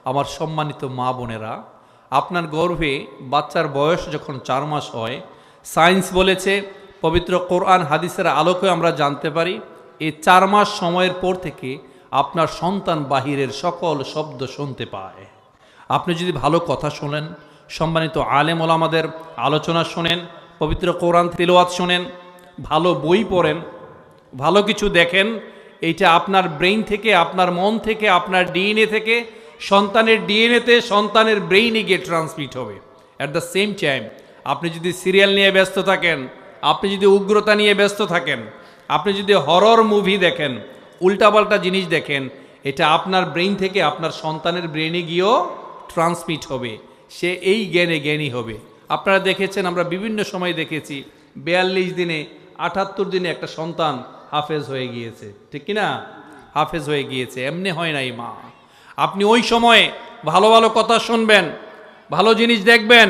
আমার সম্মানিত মা বোনেরা, আপনার গর্ভে বাচ্চার বয়স যখন 4 মাস হয়, সায়েন্স বলেছে, পবিত্র কোরআন হাদিসের আলোকে আমরা জানতে পারি, এই 4 মাস সময়ের পর থেকে আপনার সন্তান বাহিরের সকল শব্দ শুনতে পায়। আপনি যদি ভালো কথা শোনেন, সম্মানিত আলেম ওলামাদের আলোচনা শোনেন, পবিত্র কোরআন তিলাওয়াত শোনেন, ভালো বই পড়েন, ভালো কিছু দেখেন, এইটা আপনার ব্রেইন থেকে, আপনার মন থেকে, আপনার ডিএনএ থেকে সন্তানের ডিএনএতে, সন্তানের ব্রেইনে গিয়ে ট্রান্সমিট হবে। অ্যাট দ্য সেম টাইম আপনি যদি সিরিয়াল নিয়ে ব্যস্ত থাকেন, আপনি যদি উগ্রতা নিয়ে ব্যস্ত থাকেন, আপনি যদি হরর মুভি দেখেন, উল্টাপাল্টা জিনিস দেখেন, এটা আপনার ব্রেইন থেকে আপনার সন্তানের ব্রেইনে গিয়েও ট্রান্সমিট হবে। সে এই জ্ঞানী হবে। আপনারা দেখেছেন, আমরা বিভিন্ন সময় দেখেছি, 42 দিনে 78 দিনে একটা সন্তান হাফেজ হয়ে গিয়েছে, ঠিক কিনা? হাফেজ হয়ে গিয়েছে, এমনি হয় নাই মা। আপনি ওই সময়ে ভালো ভালো কথা শুনবেন, ভালো জিনিস দেখবেন,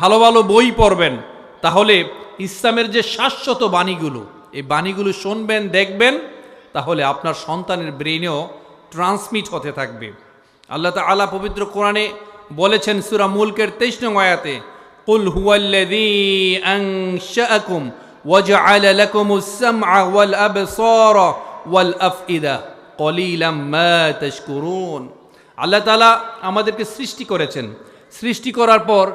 ভালো ভালো বই পড়বেন, তাহলে ইসলামের যে শাশ্বত বাণীগুলো, এই বাণীগুলো শুনবেন, দেখবেন, তাহলে আপনার সন্তানের ব্রেনেও ট্রান্সমিট হতে থাকবে। আল্লাহ তাআলা পবিত্র কোরআনে বলেছেন সূরা মুলকের 23 নং আয়াতে, কুল হুয়াল্লাযী আনশাআকুম ওয়াজআলা লাকুমুস সামআ ওয়াল আবসারা ওয়াল আফইদা কলিলাম মা তাশকুরুন। আল্লাহ তাআলা আমাদেরকে সৃষ্টি করেছেন। সৃষ্টি করার পর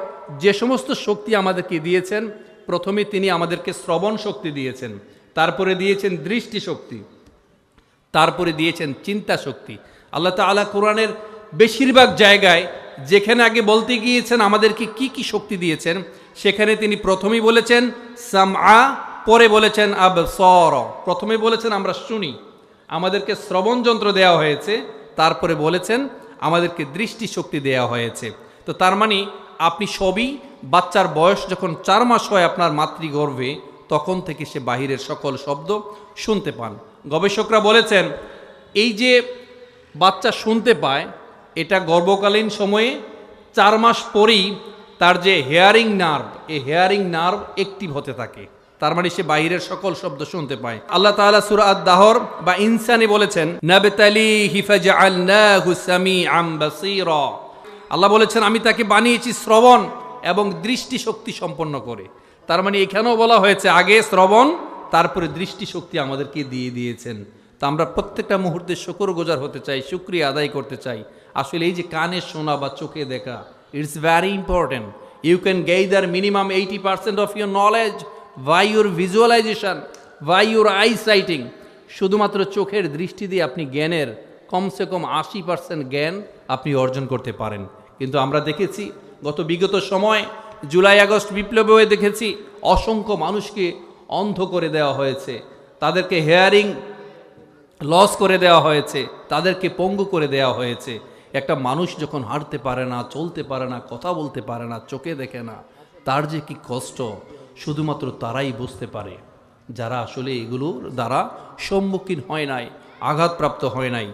যে সমস্ত শক্তি আমাদেরকে দিয়েছেন, প্রথমে তিনি আমাদেরকে শ্রবণ শক্তি দিয়েছেন, তারপরে দিয়েছেন দৃষ্টি শক্তি, তারপরে দিয়েছেন চিন্তা শক্তি। আল্লাহ তাআলা কোরআনের বেশিরভাগ জায়গায় যেখানে আগে বলতে গিয়েছেন আমাদেরকে কি কি শক্তি দিয়েছেন, সেখানে তিনি প্রথমেই বলেছেন সামআ, পরে বলেছেন আবসার। প্রথমে বলেছেন আমরা শুনি, আমাদেরকে শ্রবণ যন্ত্র দেওয়া হয়েছে, তারপরে বলেছেন আমাদেরকে দৃষ্টি শক্তি দেওয়া হয়েছে। তো তার মানে আপনি সবই, বাচ্চার বয়স যখন 4 মাস হয় আপনার মাতৃগর্ভে, তখন থেকে সে বাহিরের সকল শব্দ শুনতে পান। গবেষকরা বলেছেন এই যে বাচ্চা শুনতে পায়, এটা গর্ভকালীন সময়ে 4 মাস পরেই তার যে হেয়ারিং নার্ভ, এই হেয়ারিং নার্ভ অ্যাক্টিভ হতে থাকে। তার মানে সে বাহিরের সকল শব্দ শুনতে পায়। আল্লাহ তাআলা সূরা আদ-দাহর বা ইনসানে বলেছেন নাবতালিহি ফাজআলনাহু সামিআম বাসীরা। আল্লাহ বলেছেন আমি তাকে বানিয়েছি শ্রবণ এবং দৃষ্টি শক্তি সম্পন্ন করে। তার মানে এখানেও বলা হয়েছে আগে শ্রবণ, তারপরে দৃষ্টি শক্তি আমাদেরকে দিয়ে দিয়েছেন। তা আমরা প্রত্যেকটা মুহূর্তে শুকরগুজার হতে চাই, শুকরিয়া আদায় করতে চাই। আসলে এই যে কানে শোনা বা চোখে দেখা, it's very important. You can gather minimum 80% of your knowledge by your visualisation, by your eye sighting. শুধুমাত্র চোখের দৃষ্টি দিয়ে আপনি জ্ঞানের কমসে কম 80% জ্ঞান আপনি অর্জন করতে পারেন। কিন্তু আমরা দেখেছি বিগত সময় জুলাই আগস্ট বিপ্লবে দেখেছি অসংখ্য মানুষকে অন্ধ করে দেওয়া হয়েছে, তাদেরকে হেয়ারিং লস করে দেওয়া হয়েছে, তাদেরকে পঙ্গু করে দেওয়া হয়েছে। একটা মানুষ যখন হাঁটতে পারে না, চলতে পারে না, কথা বলতে পারে না, চোখে দেখে না, তার যে কি কষ্ট শুধুমাত্র তারাই বুঝতে পারে, যারা আসলে এগুলোর দ্বারা সম্মুখীন হয় নাই, আঘাতপ্রাপ্ত হয় নাই,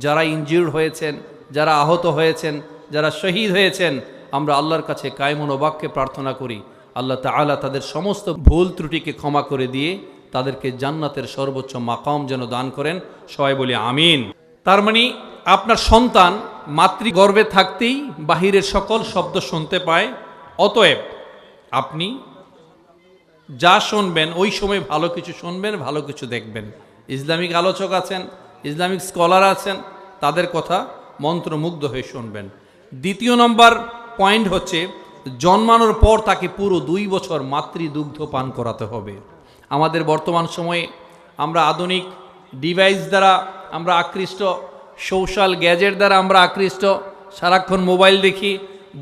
যারা ইনজিউর্ড হয়েছেন, যারা আহত হয়েছেন, যারা শহীদ হয়েছেন। আমরা আল্লাহর কাছে কায়মন বাক্যে প্রার্থনা করি আল্লাহ তাআলা তাদের সমস্ত ভুল ত্রুটিকে ক্ষমা করে দিয়ে তাদেরকে জান্নাতের সর্বোচ্চ মাকাম যেন দান করেন। সবাই বলি আমিন। তার মানে আপনার সন্তান মাতৃগর্ভে থাকতেই বাহিরের সকল শব্দ শুনতে পায়। অতএব আপনি যা শুনবেন ওই সময় ভালো কিছু শুনবেন, ভালো কিছু দেখবেন। ইসলামিক আলোচক আছেন, ইসলামিক স্কলার আছেন, তাদের কথা মন্ত্রমুগ্ধ হয়ে শুনবেন। দ্বিতীয় নম্বর পয়েন্ট হচ্ছে, জন্মানোর পর তাকে পুরো 2 বছর মাতৃদুগ্ধ পান করাতে হবে। আমাদের বর্তমান সময়ে আমরা আধুনিক ডিভাইস দ্বারা আমরা আকৃষ্ট, সোশ্যাল গ্যাজেট দ্বারা আমরা আকৃষ্ট, সারাক্ষণ মোবাইল দেখি,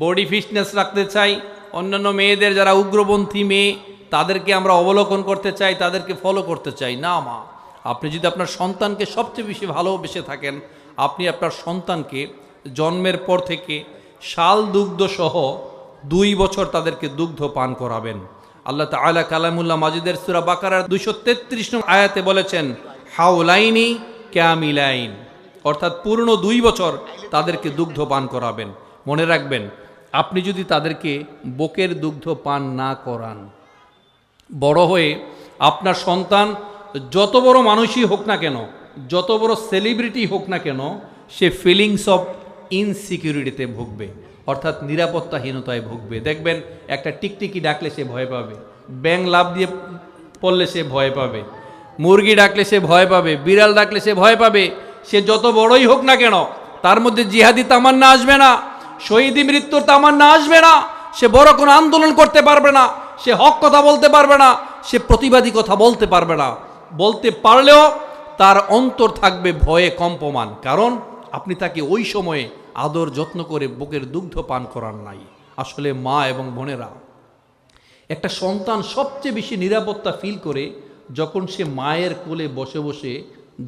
বডি ফিটনেস রাখতে চাই, অন্যান্য মেয়েদের যারা উগ্রপন্থী মেয়ে তাদেরকে আমরা অবলোকন করতে চাই, তাদেরকে ফলো করতে চাই। না মা, আপনি যদি আপনার সন্তানকে সবচেয়ে বেশি ভালোবেসে থাকেন, আপনি আপনার সন্তানকে জন্মের পর থেকে শাল দুগ্ধ সহ 2 বছর তাদেরকে দুগ্ধ পান করাবেন। আল্লাহ তাআলা কালামুল্লাহ মাজিদের সূরা বাকারার 233 নং আয়াতে বলেছেন হাওলাইনি কামিলাইন, অর্থাৎ পূর্ণ 2 বছর তাদেরকে দুগ্ধ পান করাবেন। মনে রাখবেন, আপনি যদি তাদেরকে বুকের দুগ্ধ পান না করান, বড় হয়ে আপনার সন্তান যত বড় মানুষই হোক না কেন, যত বড় সেলিব্রিটি হোক না কেন, সে ফিলিংস অফ ইনসিকিউরিটিতে ভুগবে, অর্থাৎ নিরাপত্তাহীনতায় ভুগবে। দেখবেন একটা টিকটিকি ডাকলে সে ভয় পাবে, ব্যাঙ লাফ দিয়ে পড়লে সে ভয় পাবে, মুরগি ডাকলে সে ভয় পাবে, বিড়াল ডাকলে সে ভয় পাবে। সে যত বড়ই হোক না কেন, তার মধ্যে জিহাদি তামান্না আসবে না, শহীদি মৃত্যুর তামান্না আসবে না। সে বড় কোনো আন্দোলন করতে পারবে না, সে হক কথা বলতে পারবে না, সে প্রতিবাদী কথা বলতে পারবে না। বলতে পারলেও তার অন্তর থাকবে ভয়ে কম্পমান, কারণ আপনি তাকে ওই সময়ে আদর যত্ন করে বুকের দুগ্ধ পান করার নাই। আসলে মা এবং বোনেরা, একটা সন্তান সবচেয়ে বেশি নিরাপত্তা ফিল করে যখন সে মায়ের কোলে বসে বসে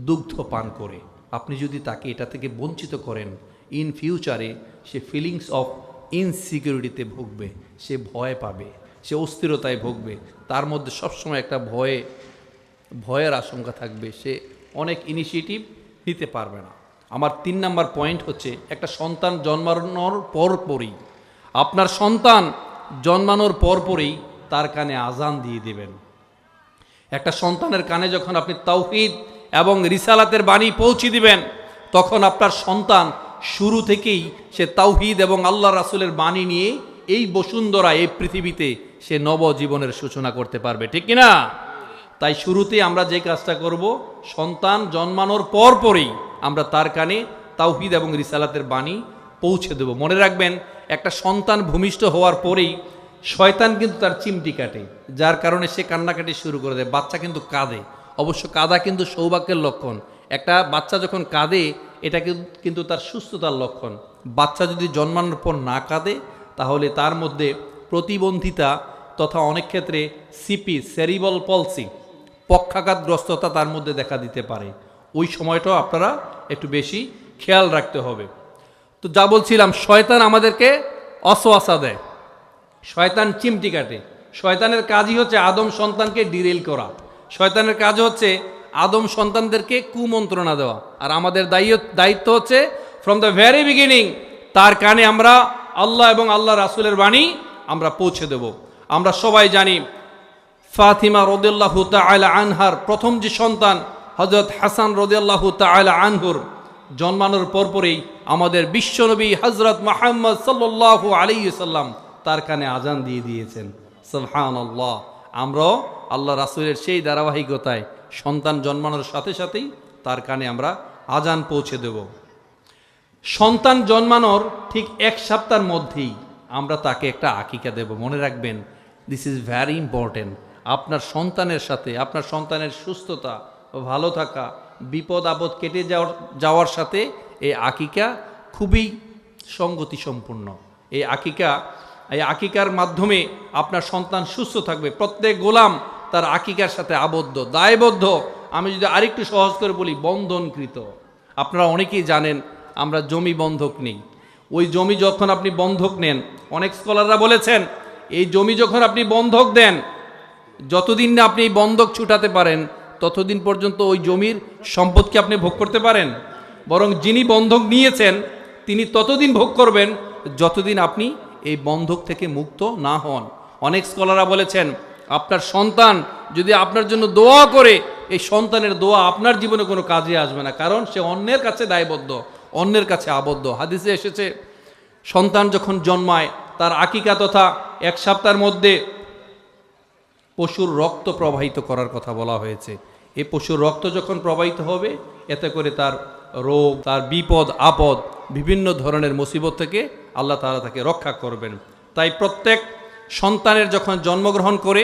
দুগ্ধ পান করে। আপনি যদি তাকে এটা থেকে বঞ্চিত করেন, ইন ফিউচারে সে ফিলিংস অফ ইনসিকিউরিটিতে ভুগবে, সে ভয় পাবে, সে অস্থিরতায় ভুগবে, তার মধ্যে সবসময় একটা ভয়ের আশঙ্কা থাকবে, সে অনেক ইনিশিয়েটিভ নিতে পারবে না। আমার 3 নাম্বার পয়েন্ট হচ্ছে, একটা সন্তান জন্মানোর পরপরই, আপনার সন্তান জন্মানোর পরপরই তার কানে আজান দিয়ে দেবেন। একটা সন্তানের কানে যখন আপনি তাওহীদ এবং রিসালাতের বাণী পৌঁছে দিবেন, তখন আপনার সন্তান শুরু থেকেই সে তাওহীদ এবং আল্লাহ রাসূলের বাণী নিয়ে এই বসুন্ধরা, এই পৃথিবীতে সে নবজীবনের সূচনা করতে পারবে, ঠিক কিনা? তাই শুরুতেই আমরা যে কাজটা করব, সন্তান জন্মানোর পরপরই আমরা তার কানে তাওহীদ এবং রিসালাতের বাণী পৌঁছে দেব। মনে রাখবেন, একটা সন্তান ভূমিষ্ঠ হওয়ার পরেই শয়তান কিন্তু তার চিমটি কাটে, যার কারণে সে কান্নাকাটি শুরু করে দেয়। বাচ্চা কিন্তু কাঁদে, অবশ্য কাঁদা কিন্তু সৌভাগ্যের লক্ষণ। একটা বাচ্চা যখন কাঁদে, এটা কিন্তু তার সুস্থতার লক্ষণ। বাচ্চা যদি জন্মানোর পর না কাঁদে, তাহলে তার মধ্যে প্রতিবন্ধিতা তথা অনেক ক্ষেত্রে সিপি, সেরিব্রাল পলসি, পক্ষাঘাতগ্রস্ততা তার মধ্যে দেখা দিতে পারে। ওই সময়টাও আপনারা একটু বেশি খেয়াল রাখতে হবে। তো যা বলছিলাম, শয়তান আমাদেরকে অসওয়াসা দেয়, শয়তান চিমটি কাটে। শয়তানের কাজই হচ্ছে আদম সন্তানকে ডিরেল করা, শয়তানের কাজ হচ্ছে আদম সন্তানদেরকে কুমন্ত্রণা দেওয়া। আর আমাদের দায়িত্ব হচ্ছে ফ্রম দ্য ভেরি বিগিনিং তার কানে আমরা আল্লাহ এবং আল্লাহ রাসূলের বাণী আমরা পৌঁছে দেব। আমরা সবাই জানি, ফাতিমা রাদিয়াল্লাহু তাআলা আনহার প্রথম যে সন্তান হযরত হাসান রাদিয়াল্লাহু তাআলা আনহুর জন্মানোর পরপরই আমাদের বিশ্বনবী হযরত মুহাম্মদ সাল্লাল্লাহু আলাইহি সাল্লাম তার কানে আজান দিয়ে দিয়েছেন। সুবহানাল্লাহ। আমরাও আল্লাহ রাসূলের সেই ধারাবাহিকতায় সন্তান জন্মানোর সাথে সাথেই তার কানে আমরা আজান পৌঁছে দেব। সন্তান জন্মানোর ঠিক 1 সপ্তাহের মধ্যেই আমরা তাকে একটা আকিকা দেব। মনে রাখবেন, দিস ইজ ভ্যারি ইম্পর্টেন্ট। আপনার সন্তানের সাথে আপনার সন্তানের সুস্থতা, ভালো থাকা, বিপদ আপদ কেটে যাওয়ার সাথে এই আকিকা খুবই সঙ্গতি সম্পূর্ণ। এই আকিকার মাধ্যমে আপনার সন্তান সুস্থ থাকবে। প্রত্যেক গোলাম তার আকিকার সাথে আবদ্ধ, দায়বদ্ধ। আমি যদি আরেকটু সহজ করে বলি, বন্ধনকৃত। আপনারা অনেকেই জানেন আমরা জমি বন্ধক নেই। ওই জমি যখন আপনি বন্ধক নেন, অনেক স্কলাররা বলেছেন, এই জমি যখন আপনি বন্ধক দেন, যতদিন না আপনি এই বন্ধক ছুটাতে পারেন, ততদিন পর্যন্ত ওই জমির সম্পদকে আপনি ভোগ করতে পারেন। বরং যিনি বন্ধক নিয়েছেন তিনি ততদিন ভোগ করবেন যতদিন আপনি এই বন্ধক থেকে মুক্ত না হন। অনেক স্কলাররা বলেছেন, আপনার সন্তান যদি আপনার জন্য দোয়া করে, এই সন্তানের দোয়া আপনার জীবনে কোনো কাজে আসবে না, কারণ সে অন্যের কাছে দায়বদ্ধ, অন্যের কাছে আবদ্ধ। হাদিসে এসেছে, সন্তান যখন জন্মায় তার আকিকা তথা 1 সপ্তাহের মধ্যে পশুর রক্ত প্রবাহিত করার কথা বলা হয়েছে। এই পশুর রক্ত যখন প্রবাহিত হবে, এতে করে তার রোগ, তার বিপদ আপদ, বিভিন্ন ধরনের মুসিবত থেকে আল্লাহ তাআলা তাকে রক্ষা করবেন। তাই প্রত্যেক সন্তানের যখন জন্মগ্রহণ করে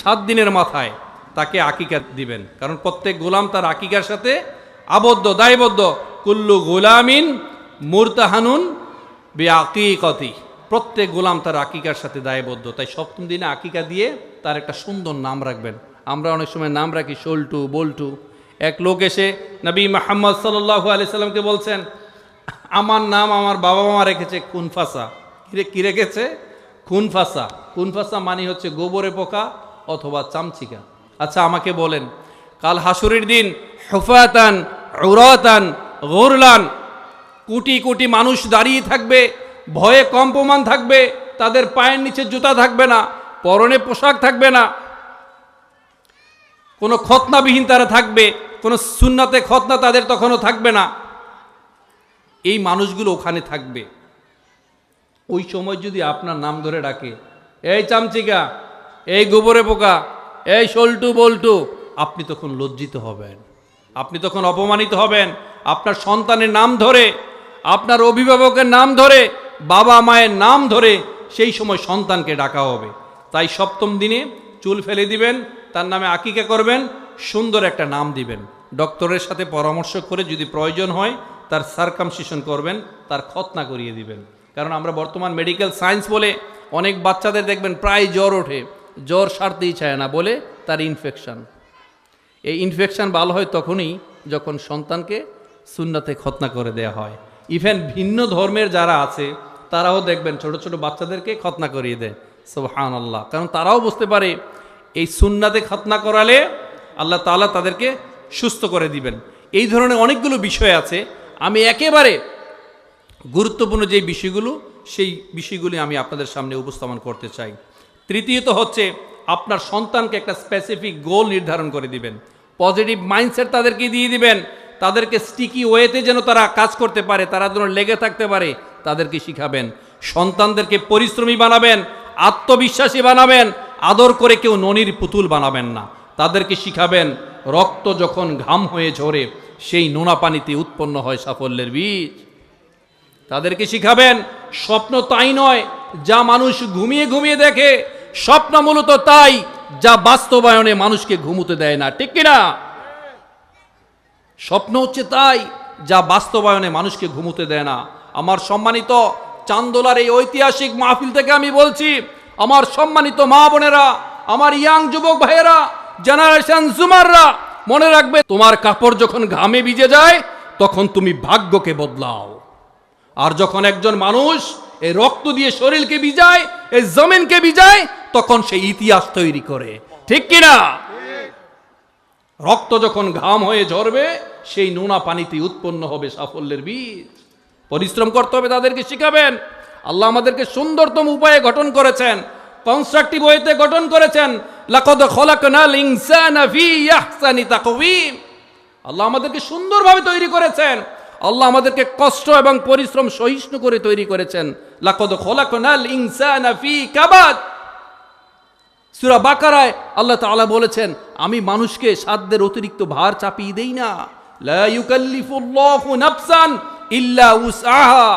7 দিনের মাথায় তাকে আকিকা দিবেন, কারণ প্রত্যেক গোলাম তার আকিকার সাথে আবদ্ধ, দায়বদ্ধ। কুল্লু গোলামিন মুরতাহানুন বিআকিকাতি, প্রত্যেক গোলাম তার আকিকার সাথে দায়বদ্ধ। তাই 7ম দিনে আকিকা দিয়ে তার একটা সুন্দর নাম রাখবেন। আমরা অনেক সময় নাম রাখি সল্টু, বল্টু। এক লোক এসে নবী মুহাম্মদ সাল্লাল্লাহু আলাইহি সাল্লামকে বলছেন, আমার নাম আমার বাবা মা রেখেছে খুনফাসা। কি রেখেছে? খুনফাসা। খুনফাসা মানে হচ্ছে গোবরে পোকা অথবা চামচিকা। আচ্ছা, আমাকে বলেন, কাল হাসুরের দিন হুফাতান উরাতান গুরলান, কোটি কোটি মানুষ দাঁড়িয়ে থাকবে, ভয়ে কম্পমান থাকবে, তাদের পায়ের নিচে জুতা থাকবে না, পরনে পোশাক থাকবে না, কোনো খতনাবিহীন তারা থাকবে, কোনো সুন্নাতে খতনা তাদের তখনও থাকবে না। এই মানুষগুলো ওখানে থাকবে। ওই সময় যদি আপনার নাম ধরে ডাকে, এই চামচিকা, এই গোবরে পোকা, এই সল্টু বল্টু, আপনি তখন লজ্জিত হবেন, আপনি তখন অপমানিত হবেন। আপনার সন্তানের নাম ধরে, আপনার অভিভাবকের নাম ধরে, বাবা মায়ের নাম ধরে সেই সময় সন্তানকে ডাকা হবে। তাই সপ্তম দিনে চুল ফেলে দিবেন, তার নামে আকিকা করবেন, সুন্দর একটা নাম দিবেন। ডক্টরের সাথে পরামর্শ করে যদি প্রয়োজন হয় তার সারকামসিশন করবেন, তার খতনা করিয়ে দিবেন। কারণ আমরা বর্তমান মেডিকেল সায়েন্স বলে অনেক বাচ্চাদের দেখবেন প্রায় জ্বর ওঠে, জ্বর সারতেই চায় না, বলে তার ইনফেকশন। এই ইনফেকশন ভালো হয় তখনই যখন সন্তানকে সুন্নাতে খতনা করে দেয়া হয়। ইভেন ভিন্ন ধর্মের যারা আছে তারাও দেখবেন ছোট ছোট বাচ্চাদেরকে খতনা করিয়ে দেয়, সুবহানাল্লাহ। কারণ তারাও বুঝতে পারে এই সুন্নাতে খতনা করালে আল্লাহ তাআলা তাদেরকে সুস্থ করে দিবেন। এই ধরনের অনেকগুলো বিষয় আছে। আমি একেবারে গুরুত্বপূর্ণ যে বিষয়গুলো, সেই বিষয়গুলি আমি আপনাদের সামনে উপস্থাপন করতে চাই। তৃতীয়ত হচ্ছে আপনার সন্তানকে একটা স্পেসিফিক গোল নির্ধারণ করে দিবেন, পজিটিভ মাইন্ডসেট তাদেরকে দিয়ে দিবেন, তাদেরকে স্টিকি ওয়েতে যেন তারা কাজ করতে পারে, তারা যেন লেগে থাকতে পারে, তাদেরকে শিখাবেন। সন্তানদেরকে পরিশ্রমী বানাবেন, আত্মবিশ্বাসী বানাবেন, আদর করে কেউ ননির পুতুল বানাবেন না। তাদেরকে শিখাবেন রক্ত যখন ঘাম হয়ে ঝরে সেই নোনা পানিতে উৎপন্ন হয় সাফল্যের বীজ। তাদেরকে শিখাবেন স্বপ্ন তাই নয় যা মানুষ ঘুমিয়ে ঘুমিয়ে দেখে, স্বপ্ন মূলত তাই যা বাস্তবায়নে মানুষকে ঘুমোতে দেয় না, ঠিক কিনা? স্বপ্ন হচ্ছে তাই যা বাস্তবায়নে মানুষকে ঘুমোতে দেয় না। আমার সম্মানিত চান্দোলার এই ঐতিহাসিক মাহফিল থেকে আমি বলছি, আমার সম্মানিত মা বোনেরা, আমার ইয়াং যুবক ভাইয়েরা, জেনারেশন জুমাররা, মনে রাখবে তোমার কাপড় যখন ঘামে ভিজে যায় তখন তুমি ভাগ্যকে বদলাও। আর যখন একজন মানুষ এই রক্ত দিয়ে শরীরকে ভিজায়, এই জমিনকে ভিজায়, তখন সে ইতিহাস তৈরি করে, ঠিক কিনা? রক্ত যখন ঘাম হয়ে ঝরবে সেই নোনা পানিতে উৎপন্ন হবে সাফল্যের বীজ। পরিশ্রম করতে হবে, তাদেরকে শিখাবেন। আল্লাহ আমাদেরকে সুন্দরতম উপায়ে গঠন করেছেন, কনস্ট্রাকটিভ ওয়েতে গঠন করেছেন। লাকাদ খলাকনাল ইনসানা ফি আহসানি তাকওয়িম। আল্লাহ আমাদেরকে সুন্দরভাবে তৈরি করেছেন। আল্লাহ আমাদেরকে কষ্ট এবং পরিশ্রম সহিষ্ণু করে তৈরি করেছেন। লাকাদ খলাকনাল ইনসানা ফি কাবাদ। সূরা বাকারায় আল্লাহ তাআলা বলেছেন, আমি মানুষকে সাধ্যের অতিরিক্ত ভার চাপিয়ে দেই না। লা ইউকাল্লিফুল্লাহু নাফসান ইল্লা উসআহা।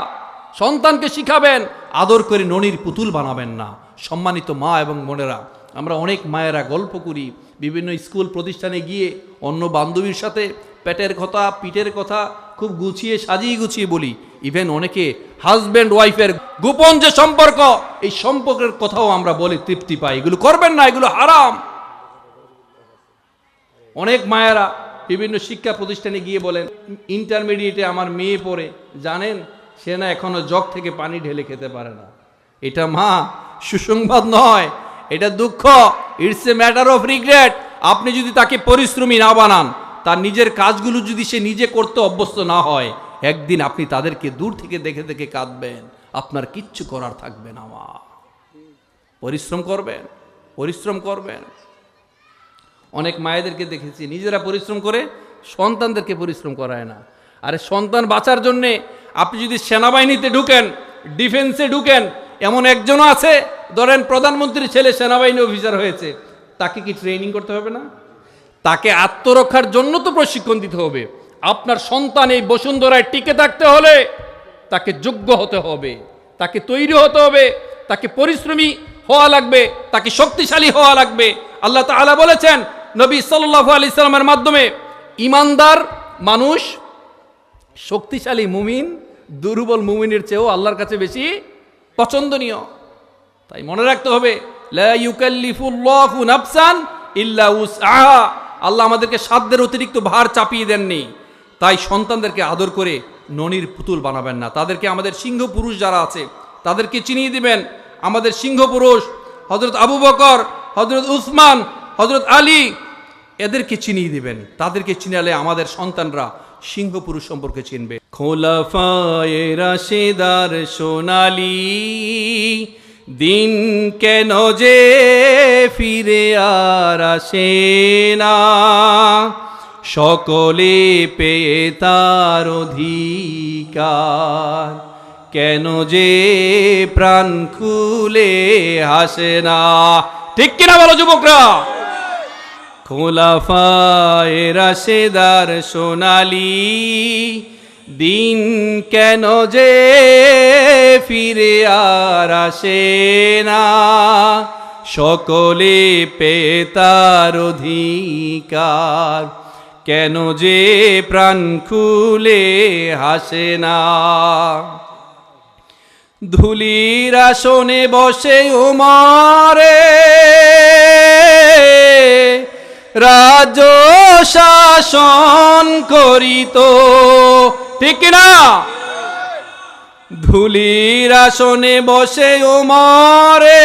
সন্তানকে শিখাবেন, আদর করে ননির পুতুল বানাবেন না। সম্মানিত মা এবং বোনেরা, আমরা অনেক মায়েরা গল্প করি, বিভিন্ন স্কুল প্রতিষ্ঠানে গিয়ে অন্য বান্ধবীর সাথে পেটের কথা, পিঠের কথা খুব গুছিয়ে সাজিয়ে গুছিয়ে বলি। ইভেন অনেকে হাজব্যান্ড ওয়াইফের গোপন যে সম্পর্ক, এই সম্পর্কের কথাও আমরা বলে তৃপ্তি পাই। এগুলো করবেন না, এগুলো হারাম। অনেক মায়েরা বিভিন্ন শিক্ষা প্রতিষ্ঠানে গিয়ে বলেন, ইন্টারমিডিয়েটে আমার মেয়ে পড়ে, জানেন সে না এখনো জগ থেকে পানি ঢেলে খেতে পারে না। এটা মা সুসংবাদ নয়, এটা দুঃখ। It's a matter of regret. আপনি যদি তাকে পরিশ্রমী না বানান, তার নিজের কাজগুলো যদি সে নিজে করতে অভ্যস্ত না হয়, একদিন আপনি তাদেরকে দূর থেকে দেখে দেখে কাঁদবেন, আপনার কিচ্ছু করার থাকবে না। মা পরিশ্রম করবেন, পরিশ্রম করবেন। অনেক মায়েদেরকে দেখেছি নিজেরা পরিশ্রম করে সন্তানদেরকে পরিশ্রম করায় না। আরে সন্তান বাঁচার জন্যে আপনি যদি সেনাবাহিনীতে ঢুকেন, ডিফেন্সে ঢুকেন, এমন একজনও আছে, ধরেন প্রধানমন্ত্রীর ছেলে সেনাবাহিনী অফিসার হয়েছে, তাকে কি ট্রেনিং করতে হবে না? তাকে আত্মরক্ষার জন্য তো প্রশিক্ষণ দিতে হবে। আপনার সন্তান এই বসুন্ধরায় টিকে থাকতে হলে তাকে যোগ্য হতে হবে, তাকে তৈরি হতে হবে, তাকে পরিশ্রমী হওয়া লাগবে, তাকে শক্তিশালী হওয়া লাগবে। আল্লাহ তাআলা বলেছেন নবী সাল্লাল্লাহু আলাইহি সাল্লামের মাধ্যমে, ইমানদার মানুষ, শক্তিশালী মুমিন দুর্বল মুমিনের চেয়েও আল্লাহর কাছে বেশি পছন্দনীয়। তাই মনে রাখতে হবে, লা ইউকাল্লিফুল্লাহু নাফসান ইল্লা উসআহা। আল্লাহ আমাদেরকে সাধ্যের অতিরিক্ত ভার চাপিয়ে দেননি। তাই সন্তানদেরকে আদর করে ননির পুতুল বানাবেন না। তাদেরকে আমাদের সিংহ পুরুষ যারা আছে তাদেরকে চিনিয়ে দিবেন। আমাদের সিংহ পুরুষ হযরত আবু বকর, হযরত উসমান, হযরত আলী, এদেরকে চিনিয়ে দিবেন। তাদেরকে চিনালে আমাদের সন্তানরা সিংহ পুরুষ সম্পর্কে চিনবে। খোলাফায়ে রাশিদার সোনালী দিন কেন যে ফিরে আর আসে না, সকলে পেয়ে তার অধিকার, কেন যে প্রাণ খুলে হাসে না? ঠিক কিনা বলো যুবকরা? খোলাফায়ে রাশেদার সোনালী দিন কেন যে ফিরে আর আসে না, সকলে পেয়ে তার অধিকার, কেন যে প্রাণ খুলে হাসে না? ধুলির আসনে বসে উমরে রাজ্য শাসন করিত, ঠিক না? ধুলির আসনে বসে উমরে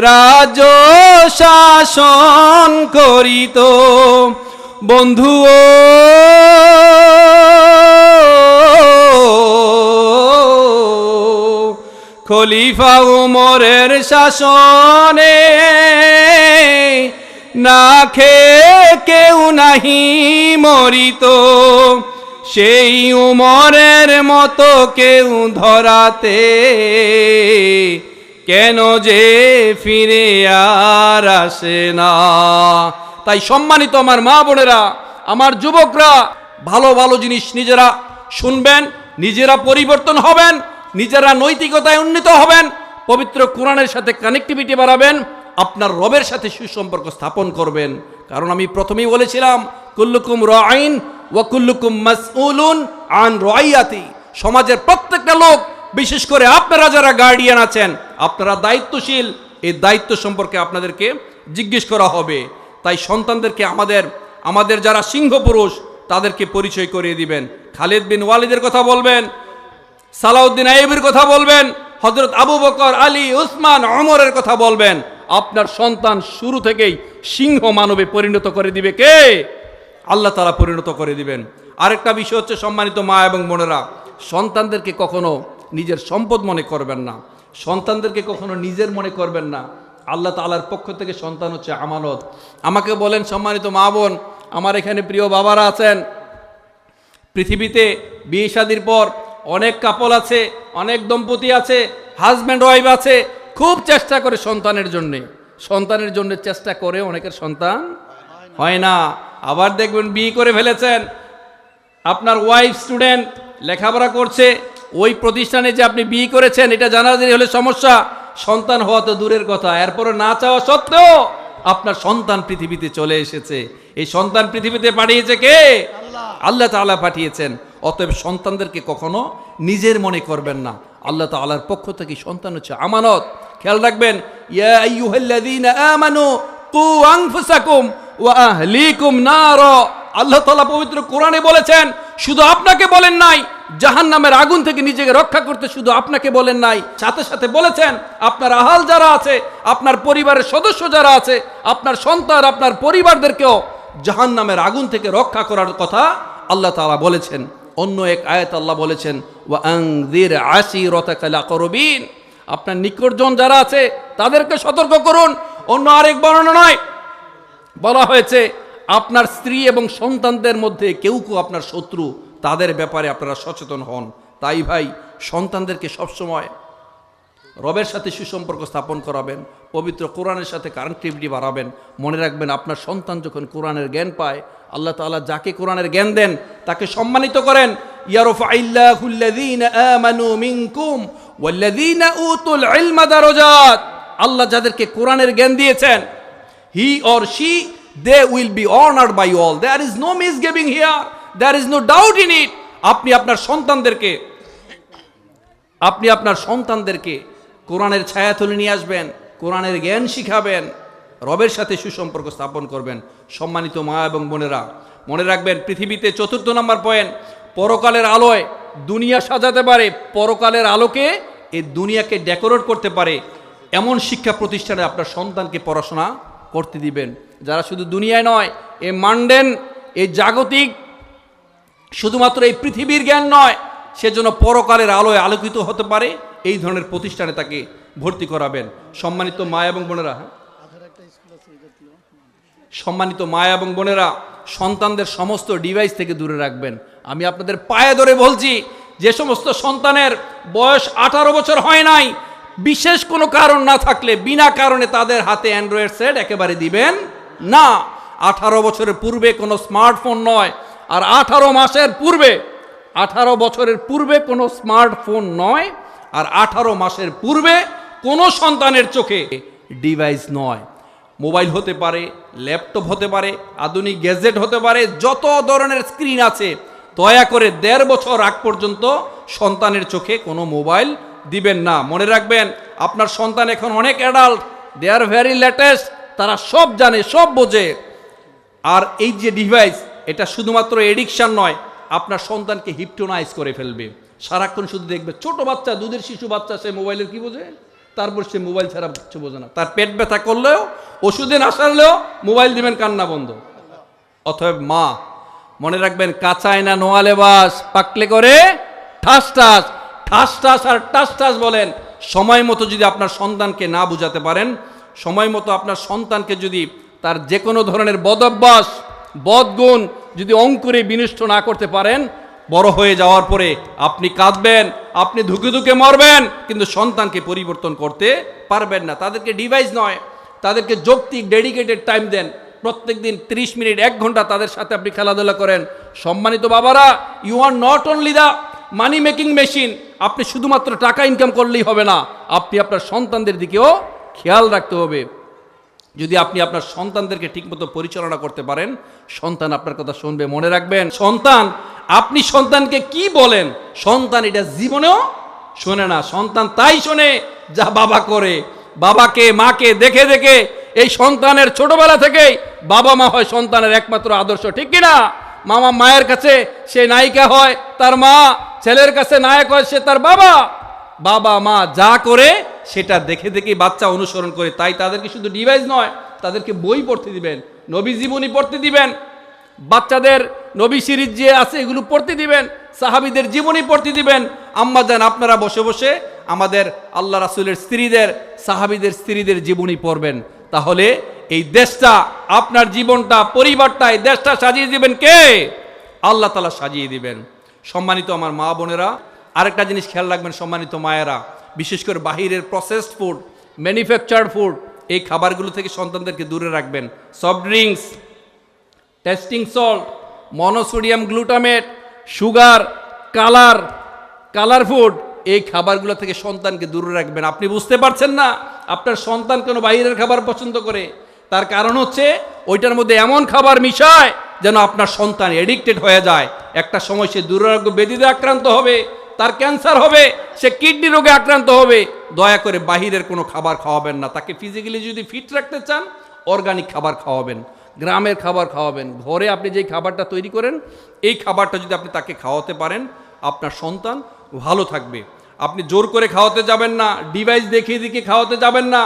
রাজ্য শাসন করিত, বন্ধুও খলিফা উমরের শাসনে না খেয়ে কেউ নাহি মরিত, সেই উমরের মতো কেউ ধরাতে কেন যে ফিরে আর আসে না? তাই সম্মানিত আমার মা বোনেরা, আমার যুবকরা, ভালো ভালো জিনিস নিজেরা শুনবেন, নিজেরা পরিবর্তন হবেন, নিজেরা নৈতিকতায় উন্নীত হবেন, পবিত্র কোরআনের সাথে কানেক্টিভিটি বাড়াবেন, আপনার রবের সাথে সুসম্পর্ক স্থাপন করবেন। কারণ আমি প্রথমেই বলেছিলাম, কুল্লুকুম রাঈন ওয়া কুল্লুকুম মাসউলুন আন রাইয়াতি। সমাজের প্রত্যেকটা লোক, বিশেষ করে আপনারা যারা গার্ডিয়ান আছেন, আপনারা দায়িত্বশীল, এই দায়িত্ব সম্পর্কে আপনাদেরকে জিজ্ঞেস করা হবে। তাই সন্তানদেরকে আমাদের যারা সিংহ পুরুষ তাদেরকে পরিচয় করিয়ে দিবেন। খালিদ বিন ওয়ালিদের কথা বলবেন, সালাউদ্দিন আইয়ুবীর কথা বলবেন, হযরত আবু বকর, আলী, উসমান, ওমরের কথা বলবেন। আপনার সন্তান শুরু থেকেই সিংহ মানবে পরিণত করে দিবে কে? আল্লাহ তাআলা পরিণত করে দিবেন। আরেকটা বিষয় হচ্ছে, সম্মানিত মা এবং বোনেরা, সন্তানদেরকে কখনো নিজের সম্পদ মনে করবেন না, সন্তানদেরকে কখনো নিজের মনে করবেন না। আল্লাহ তাআলার পক্ষ থেকে সন্তান হচ্ছে আমানত। আমাকে বলেন সম্মানিত মা বোন, আমার এখানে প্রিয় বাবারা আছেন, পৃথিবীতে বিয়ে শাদীর পর অনেক কাপল আছে, অনেক দম্পতি আছে, হাজব্যান্ড ওয়াইফ আছে, খুব চেষ্টা করে সন্তানের জন্য চেষ্টা করে, অনেকের সন্তান হয় না। আবার দেখবেন বিয়ে করে ফেলেছেন, আপনার ওয়াইফ স্টুডেন্ট, লেখাপড়া করছে, ওই প্রতিষ্ঠানে যে আপনি বিয়ে করেছেন এটা জানাজানি হলে সমস্যা, সন্তান হওয়া তো দূরের কথা, এরপরও না চাওয়া সত্ত্বেও আপনার সন্তান পৃথিবীতে চলে এসেছে। এই সন্তান পৃথিবীতে পাঠিয়েছে কে? আল্লাহ তাআলা পাঠিয়েছেন। অতএব সন্তানদেরকে কখনো নিজের মনে করবেন না, আল্লাহ তাআলার পক্ষ থেকে সন্তান হচ্ছে আমানত। খেয়াল রাখবেন, ইয়া আইয়ুহাল্লাযীনা আমানু কু আনফুসাকুম ওয়া আহলিকুম নারা। আল্লাহ তাআলা পবিত্র কোরআনে বলেছেন, শুধু আপনাকে বলেন নাই জাহান্নামের আগুন থেকে নিজেকে রক্ষা করতে, শুধু আপনাকে বলেন নাই, সাথে সাথে বলেছেন আপনার আহাল যারা আছে, আপনার পরিবারের সদস্য যারা আছে, আপনার সন্তান, আপনার পরিবারদেরকেও জাহান্নামের আগুন থেকে রক্ষা করার কথা আল্লাহ তাআলা বলেছেন। অন্য এক আয়াত আল্লাহ বলেছেন, ওয়া আনযির আশীরাতাকাল আকরাবিন, আপনার নিকটজন যারা আছে তাদেরকে সতর্ক করুন। অন্য আরেক বর্ণনায় বলা হয়েছে, আপনার স্ত্রী এবং সন্তানদের মধ্যে কেউ আপনার শত্রু, তাদের ব্যাপারে আপনারা সচেতন হন। তাই ভাই, সন্তানদেরকে সবসময় রবের সাথে সুসম্পর্ক স্থাপন করাবেন, পবিত্র কোরআনের সাথে কানেক্টিভিটি বাড়াবেন। মনে রাখবেন, আপনার সন্তান যখন কোরআনের জ্ঞান পায়, আল্লাহ তাআলা যাকে কোরআনের জ্ঞান দেন তাকে সম্মানিত করেন। ইয়ারফাইল্লাহুল্লাযীনা আমানু মিনকুম ওয়াল্লাযীনা উতুল ইলমা দারাজাত। আল্লাহ যাদেরকে কোরআনের জ্ঞান দিয়েছেন, he or she, they will be honored by all. There is no misgiving here, there is no doubt in it. আপনি আপনার সন্তানদেরকে কোরআনের ছায়াতলে নিয়ে আসবেন, কোরআনের জ্ঞান শিখাবেন, রবের সাথে সুসম্পর্ক স্থাপন করবেন। সম্মানিত মা এবং বোনেরা, মনে রাখবেন, পৃথিবীতে ৪র্থ নম্বর পয়েন্ট, পরকালের আলোয় দুনিয়া সাজাতে পারে, পরকালের আলোকে এই দুনিয়াকে ডেকোরেট করতে পারে, এমন শিক্ষা প্রতিষ্ঠানে আপনার সন্তানকে পড়াশোনা করতে দিবেন, যারা শুধু দুনিয়ায় নয়, এই মান্ডেন, এই জাগতিক, শুধুমাত্র এই পৃথিবীর জ্ঞান নয়, সেজন্য পরকালের আলোয় আলোকিত হতে পারে, এই ধরনের প্রতিষ্ঠানে তাকে ভর্তি করাবেন। সম্মানিত মা এবং বোনেরা, সম্মানিত মা এবং বোনেরা, সন্তানদের সমস্ত ডিভাইস থেকে দূরে রাখবেন। আমি আপনাদের পায়ে ধরে বলছি, যে সমস্ত সন্তানের বয়স 18 বছর হয় নাই, বিশেষ কোনো কারণ না থাকলে বিনা কারণে তাদের হাতে অ্যান্ড্রয়েড সেট একেবারে দিবেন না। 18 বছরের পূর্বে কোনো স্মার্টফোন নয়, আর 18 মাসের পূর্বে, 18 বছরের পূর্বে কোনো স্মার্টফোন নয়, আর 18 মাসের পূর্বে কোনো সন্তানের চোখে ডিভাইস নয়। মোবাইল হতে পারে, ল্যাপটপ হতে পারে, আধুনিক গ্যাজেট হতে পারে, যত ধরনের স্ক্রিন আছে, দয়া করে 1.5 বছর আগ পর্যন্ত সন্তানের চোখে কোনো মোবাইল দিবেন না। মনে রাখবেন, আপনার সন্তান এখন অনেক adult, they are very latest, তারা সব জানে, সব বোঝে। আর এই যে ডিভাইস, এটা শুধুমাত্র এডিকশন নয়, আপনার সন্তানকে হিপটোনাইজ করে ফেলবে। সারাক্ষণ শুধু দেখবে, ছোট বাচ্চা, দুধের শিশু বাচ্চা, সে মোবাইলের কি বোঝে? তারপর সে মোবাইল ছাড়া কিছু বোঝে না। তার পেট ব্যথা করলেও, ওষুধে না সারলেও মোবাইল দিবেন, কান্না বন্ধ। অতএব মা, মনে রাখবেন, কাঁচায় না নোয়ালে বাস, পাকলে করে ঠাস ঠাস। ঠাস ঠাস আর টাস টাস বলেন। সময় মতো যদি আপনার সন্তানকে না বুঝাতে পারেন, সময় মতো আপনার সন্তানকে যদি তার যে কোনো ধরনের বদভ্যাস, বদগুণ যদি অঙ্কুরে বিনষ্ট না করতে পারেন, বড় হয়ে যাওয়ার পরে আপনি কাঁদবেন, আপনি ধুকে ধুকে মরবেন, কিন্তু সন্তানকে পরিবর্তন করতে পারবেন না। তাদেরকে ডিভাইস নয়, তাদেরকে যৌক্তিক ডেডিকেটেড টাইম দেন। প্রত্যেক দিন 30 মিনিট, 1 ঘন্টা তাদের সাথে আপনি খেলাধুলা করেন। সম্মানিত বাবারা, you are not only the money making machine. আপনি শুধুমাত্র টাকা ইনকাম করলেই হবে না, আপনি আপনার সন্তানদের দিকেও খেয়াল রাখতে হবে। যদি আপনি আপনার সন্তানদেরকে ঠিকমতো পরিচালনা করতে পারেন, সন্তান আপনার কথা শুনবে। মনে রাখবেন, সন্তান, আপনি সন্তানকে কি বলেন, সন্তান এটা জীবনেও শোনে না। সন্তান তাই শোনে যা বাবা করে। বাবাকে, মাকে দেখে দেখে এই সন্তানের ছোটবেলা থেকেই বাবা মা হয় সন্তানের একমাত্র আদর্শ, ঠিক কিনা? মামা মায়ের কাছে সে নায়িকা হয় তার মা, ছেলের কাছে নায়ক হয় সে তার বাবা। বাবা মা যা করে সেটা দেখে দেখেই বাচ্চা অনুসরণ করে। তাই তাদেরকে শুধু ডিভাইস নয়, তাদেরকে বই পড়তে দিবেন, নবী জীবনী পড়তে দিবেন, বাচ্চাদের নবী সিরিজ যে আছে এগুলো পড়তে দিবেন, সাহাবীদের জীবনী পড়তে দিবেন। আম্মা জান, আপনারা বসে বসে আমাদের আল্লাহ রাসূলের স্ত্রীদের, সাহাবীদের স্ত্রীদের জীবনী পড়বেন। তাহলে এই দেশটা, আপনার জীবনটা, পরিবারটা, এই দেশটা সাজিয়ে দিবেন কে? আল্লাহ তাআলা সাজিয়ে দিবেন। সম্মানিত আমার মা বোনেরা, আরেকটা জিনিস খেয়াল রাখবেন সম্মানিত মায়েরা, বিশেষ করে বাহিরের প্রসেসড ফুড, ম্যানুফ্যাকচার্ড ফুড, এই খাবারগুলো থেকে সন্তানদেরকে দূরে রাখবেন। Soft drinks, testing salt, monosodium glutamate, sugar, colour food, এই খাবারগুলো থেকে সন্তানকে দূরে রাখবেন। আপনি বুঝতে পারছেন না আপনার সন্তান কেন বাইরের খাবার পছন্দ করে? তার কারণ হচ্ছে ওইটার মধ্যে এমন খাবার মিশায় যেন আপনার সন্তান এডিক্টেড হয়ে যায়। একটা সময় সে দুরারোগ্য ব্যাধিতে আক্রান্ত হবে, তার ক্যান্সার হবে, সে কিডনি রোগে আক্রান্ত হবে। দয়া করে বাহিরের কোনো খাবার খাওয়াবেন না। তাকে ফিজিক্যালি যদি ফিট রাখতে চান, অর্গানিক খাবার খাওয়াবেন, গ্রামের খাবার খাওয়াবেন। ঘরে আপনি যেই খাবারটা তৈরি করেন, এই খাবারটা যদি আপনি তাকে খাওয়াতে পারেন, আপনার সন্তান ভালো থাকবে। আপনি জোর করে খাওয়াতে যাবেন না, ডিভাইস দেখিয়ে দিকে খাওয়াতে যাবেন না।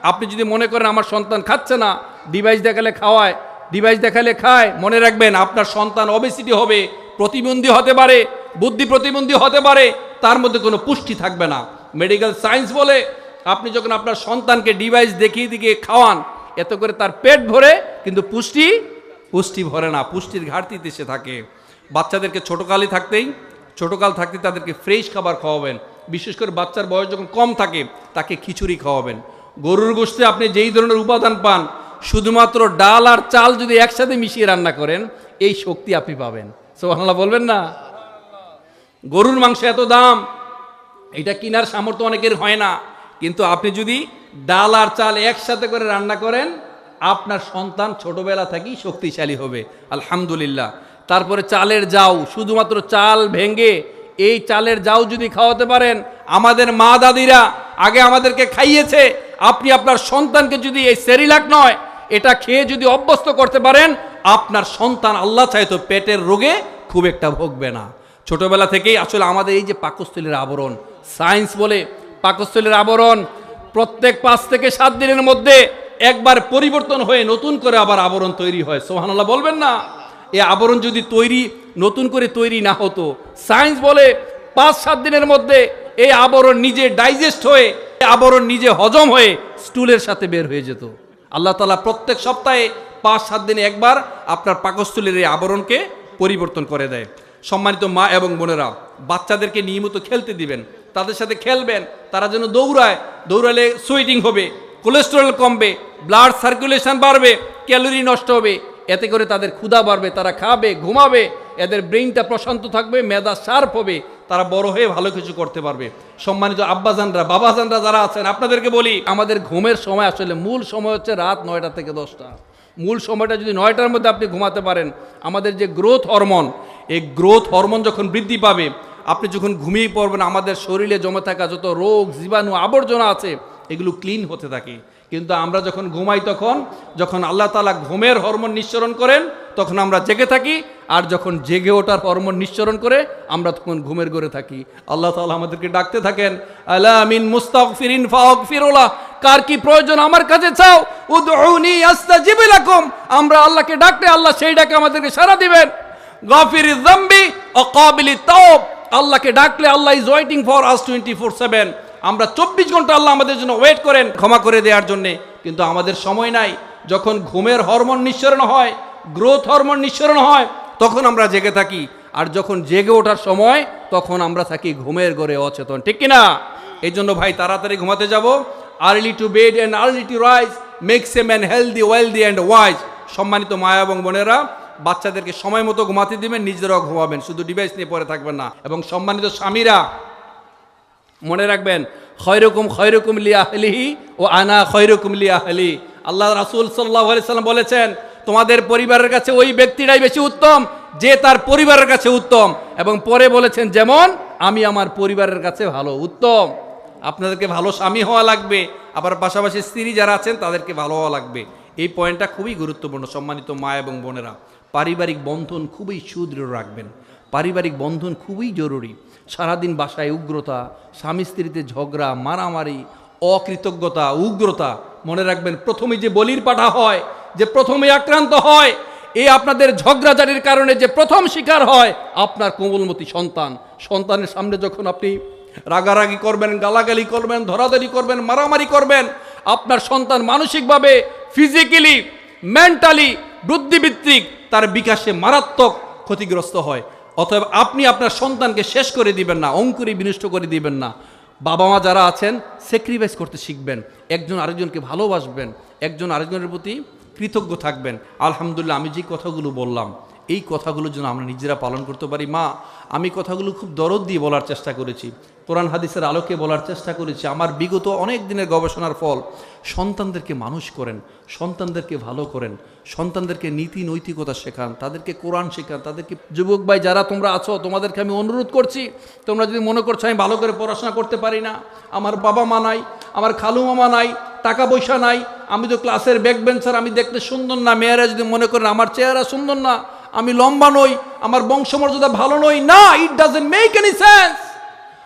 আপনি যদি মনে করেন আমার সন্তান খাচ্ছে না, ডিভাইস দেখালে খাওয়ায়, ডিভাইস দেখালে খায়, মনে রাখবেন আপনার সন্তান ওবেসিটি হবে, প্রতিবন্ধী হতে পারে, বুদ্ধি প্রতিবন্ধী হতে পারে, তার মধ্যে কোনো পুষ্টি থাকবে না। মেডিকেল সায়েন্স বলে আপনি যখন আপনার সন্তানকে ডিভাইস দেখিয়ে দিকে খাওয়ান, এত করে তার পেট ভরে, কিন্তু পুষ্টি ভরে না, পুষ্টির ঘাটতিতে সে থাকে। বাচ্চাদেরকে ছোটকাল থাকতে তাদেরকে ফ্রেশ খাবার খাওয়াবেন। বিশেষ করে বাচ্চার বয়স যখন কম থাকে, তাকে খিচুড়ি খাওয়াবেন। গরুর গোশতে আপনি যেই ধরনের উপাদান পান, শুধুমাত্র ডাল আর চাল যদি একসাথে মিশিয়ে রান্না করেন, এই শক্তি আপনি পাবেন। সুবহানাল্লাহ বলবেন না? গরুর মাংস এত দাম, এটা কেনার সামর্থ্য অনেকের হয় না, কিন্তু আপনি যদি ডাল আর চাল একসাথে করে রান্না করেন, আপনার সন্তান ছোটবেলা থেকেই শক্তিশালী হবে। আলহামদুলিল্লাহ। তারপরে চালের জাউ, শুধুমাত্র চাল ভেঙে এই চালের জাউ যদি খাওয়াতে পারেন, আমাদের মা দাদিরা আগে আমাদেরকে খাইয়েছে, আপনি আপনার সন্তানকে যদি এই সেরিলাক নয়, এটা খেয়ে যদি অভ্যস্ত করতে পারেন, আপনার সন্তান আল্লাহ চাইতো পেটের রোগে খুব একটা ভোগবে না। ছোটবেলা থেকেই আসলে আমাদের এই যে পাকস্থলীর আবরণ, সায়েন্স বলে পাকস্থলীর আবরণ প্রত্যেক 5 থেকে 7 দিনের মধ্যে একবার পরিবর্তন হয়ে নতুন করে আবার আবরণ তৈরি হয়। সুবহানাল্লাহ বলবেন না? এই আবরণ যদি নতুন করে তৈরি না হতো, সায়েন্স বলে 5-7 দিনের মধ্যে এই আবরণ নিজে ডাইজেস্ট হয়ে, আবরণ নিজে হজম হয়ে স্টুলের সাথে বের হয়ে যেত। আল্লাহ তাআলা প্রত্যেক সপ্তাহে 5-7 দিনে একবার আপনার পাকস্থলীর এই আবরণকে পরিবর্তন করে দেয়। সম্মানিত মা এবং বোনেরা, বাচ্চাদেরকে নিয়মিত খেলতে দিবেন, তাদের সাথে খেলবেন, তারা যেন দৌড়ায়, দৌড়ালে সুইটিং হবে, কোলেস্টেরল কমবে, ব্লাড সার্কুলেশন বাড়বে, ক্যালোরি নষ্ট হবে, এতে করে তাদের ক্ষুধা বাড়বে, তারা খাবে, ঘুমাবে, এদের ব্রেইনটা প্রশান্ত থাকবে, মেধা শার্প হবে, তারা বড় হয়ে ভালো কিছু করতে পারবে। সম্মানিত আব্বাজানরা, বাবাজানরা যারা আছেন, আপনাদেরকে বলি, আমাদের ঘুমের সময় আসলে মূল সময় হচ্ছে রাত 9টা থেকে 10টা। মূল সময়টা যদি 9টার মধ্যে আপনি ঘুমাতে পারেন, আমাদের যে গ্রোথ হরমোন, এই গ্রোথ হরমোন যখন বৃদ্ধি পাবে, আপনি যখন ঘুমিয়ে পড়বেন, আমাদের শরীরে জমে থাকা যত রোগ, জীবাণু, আবর্জনা আছে, এগুলো ক্লিন হতে থাকে। কিন্তু আমরা যখন ঘুমাই, যখন আল্লাহ তাআলা ঘুমের হরমোন নিঃসরণ করেন, তখন আমরা জেগে থাকি, আর যখন জেগে ওঠার হরমোন নিঃসরণ করে, আমরা তখন ঘুমের ঘরে থাকি। আল্লাহ তাআলা আমাদেরকে ডাকতে থাকেন, আলা মিন মুস্তাগফিরিন ফাগফিরুলাহ, কার কি প্রয়োজন আমার কাছে চাও, উদউনি আস্তাজিব লাকুম, আমরা আল্লাহকে ডাকলে আল্লাহ সেই ডাকে আমাদেরকে সাড়া দিবেন। গাফিরিয যামবি ওয়া কাবিলিত তাওব, আল্লাহকে ডাকলে আল্লাহ ইজ ওয়েটিং ফর আস 24/7। আমরা 24 ঘন্টা আল্লাহ আমাদের জন্য ওয়েট করেন ক্ষমা করে দেওয়ার জন্যে, কিন্তু আমাদের সময় নাই। যখন ঘুমের হরমোন নিঃসরণ হয়, গ্রোথ হরমোন নিঃসরণ হয়, তখন আমরা জেগে থাকি, আর যখন জেগে ওঠার সময়, তখন আমরা থাকি ঘুমের ঘরে অচেতন, ঠিক কিনা? এই জন্য ভাই, তাড়াতাড়ি ঘুমাতে যাব। Early to bed and early to rise makes a man healthy, wealthy and wise. সম্মানিত মা এবং বোনেরা, বাচ্চাদেরকে সময় মতো ঘুমাতে দিবেন, নিজেরাও ঘুমাবেন, শুধু ডিভাইস নিয়ে পড়ে থাকবেন না। এবং সম্মানিত স্বামীরা, মনে রাখবেন, খয়রুকুম লিআহলিহি ও আনা খয়রুকুম লিআহলি। আল্লাহ রাসূল সাল্লাল্লাহু আলাইহি সাল্লাম বলেছেন, তোমাদের পরিবারের কাছে ওই ব্যক্তিটাই বেশি উত্তম যে তার পরিবারের কাছে উত্তম। এবং পরে বলেছেন, যেমন আমি আমার পরিবারের কাছে ভালো, উত্তম। আপনাদেরকে ভালো স্বামী হওয়া লাগবে, আবার পাশাপাশি স্ত্রী যারা আছেন তাদেরকে ভালো হওয়া লাগবে। এই পয়েন্টটা খুবই গুরুত্বপূর্ণ। সম্মানিত মা এবং বোনেরা, পারিবারিক বন্ধন খুবই সুদৃঢ় রাখবেন, পারিবারিক বন্ধন খুবই জরুরি। সারাদিন বাসায় উগ্রতা, স্বামী স্ত্রীতে ঝগড়া, মারামারি, অকৃতজ্ঞতা, উগ্রতা, মনে রাখবেন, প্রথমে যে বলির পাঠা হয়, যে প্রথমে আক্রান্ত হয়, এই আপনাদের ঝগড়াঝাটির কারণে যে প্রথম শিকার হয় আপনার কোমলমতি সন্তান। সন্তানের সামনে যখন আপনি রাগারাগি করবেন, গালাগালি করবেন, ধরাধরি করবেন, মারামারি করবেন, আপনার সন্তান মানসিকভাবে, ফিজিক্যালি, মেন্টালি, বুদ্ধিবৃত্তিক তার বিকাশে মারাত্মক ক্ষতিগ্রস্ত হয়। অতএব আপনি আপনার সন্তানকে শেষ করে দিবেন না, অঙ্কুরে বিনষ্ট করে দিবেন না। বাবা মা যারা আছেন, স্যাক্রিফাইস করতে শিখবেন, একজন আরেকজনকে ভালোবাসবেন, একজন আরেকজনের প্রতি কৃতজ্ঞ থাকবেন। আলহামদুলিল্লাহ, আমি যে কথাগুলো বললাম, এই কথাগুলোর জন্য আমরা নিজেরা পালন করতে পারি। মা, আমি কথাগুলো খুব দরদ দিয়ে বলার চেষ্টা করেছি, কোরআন হাদিসের আলোকে বলার চেষ্টা করেছি। আমার বিগত অনেক দিনের গবেষণার ফল, সন্তানদেরকে মানুষ করেন, সন্তানদেরকে ভালো করেন, সন্তানদেরকে নীতি নৈতিকতা শেখান, তাদেরকে কোরআন শেখান, তাদেরকে। যুবক ভাই যারা তোমরা আছো, তোমাদেরকে আমি অনুরোধ করছি, তোমরা যদি মনে করছো আমি ভালো করে পড়াশোনা করতে পারি না, আমার বাবা মা নাই, আমার খালু মামা নাই, টাকা পয়সা নাই, আমি তো ক্লাসের ব্যাক বেঞ্চার, আমি দেখতে সুন্দর না, মেয়েরা যদি মনে করেন আমার চেহারা সুন্দর না, আমি লম্বা নই, আমার বংশমর্যাদা ভালো নই, না, it doesn't make any sense.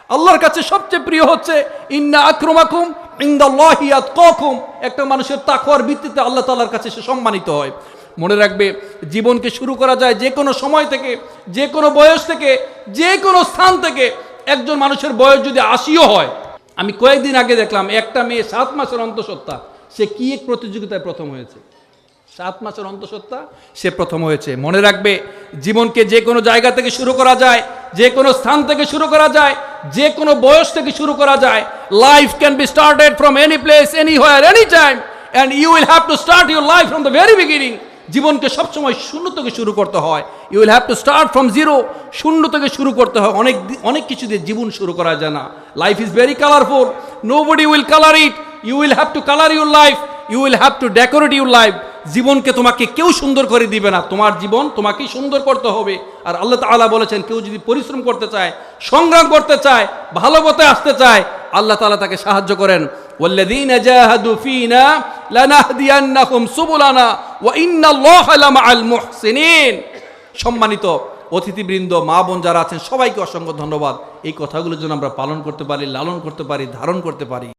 আল্লাহর কাছে সবচেয়ে প্রিয় হচ্ছে ইন্না আক্রমাকুম ইনদাল্লাহি আতকাকুম। একটা মানুষের তাকওয়ার ভিত্তিতে আল্লাহ তাআলার কাছে সে সম্মানিত হয়। মনে রাখবে, জীবনকে শুরু করা যায় যে কোনো সময় থেকে, যে কোনো বয়স থেকে, যে কোনো স্থান থেকে। একজন মানুষের বয়স যদি 80ও হয়, আমি কয়েকদিন আগে দেখলাম একটা মেয়ে 7 মাসের অন্তঃসত্ত্বা, সে কি এক প্রতিযোগিতায় প্রথম হয়েছে, 7 মাসের অন্তঃসত্ত্বা, সে প্রথম হয়েছে। মনে রাখবে, জীবনকে যে কোনো জায়গা থেকে শুরু করা যায়, যে কোনো স্থান থেকে শুরু করা যায়, যে কোনো বয়স থেকে শুরু করা যায়। Life can be started from any place, anywhere, any time, and you will have to start your life from the very beginning. জীবনকে সবসময় শূন্য থেকে শুরু করতে হয়। You will have to start from zero, শূন্য থেকে শুরু করতে হয়। অনেক কিছু দিয়ে জীবন শুরু করা যায় না। Life is very colourful, nobody will colour it, you will have to colour your life, you will have to decorate your life. জীবনকে তোমাকে কেউ সুন্দর করে দিবে না, তোমার জীবন তোমাকেই সুন্দর করতে হবে। আর আল্লাহ তাআলা বলেছেন, কেউ যদি পরিশ্রম করতে চায়, সংগ্রাম করতে চায়, ভালো পথে আসতে চায়, আল্লাহ তাআলা তাকে সাহায্য করেন। ওয়াল্লাযীনা জাহাদু ফীনা লানাহদিয়ান্নাহুম সুবুলানা ওয়া ইন্নাল্লাহা লামাআল মুহসিনিন। সম্মানিত অতিথিবৃন্দ, মা বোন যারা আছেন, সবাইকে অসংখ্য ধন্যবাদ। এই কথাগুলোর জন্য আমরা পালন করতে পারি, লালন করতে পারি, ধারণ করতে পারি।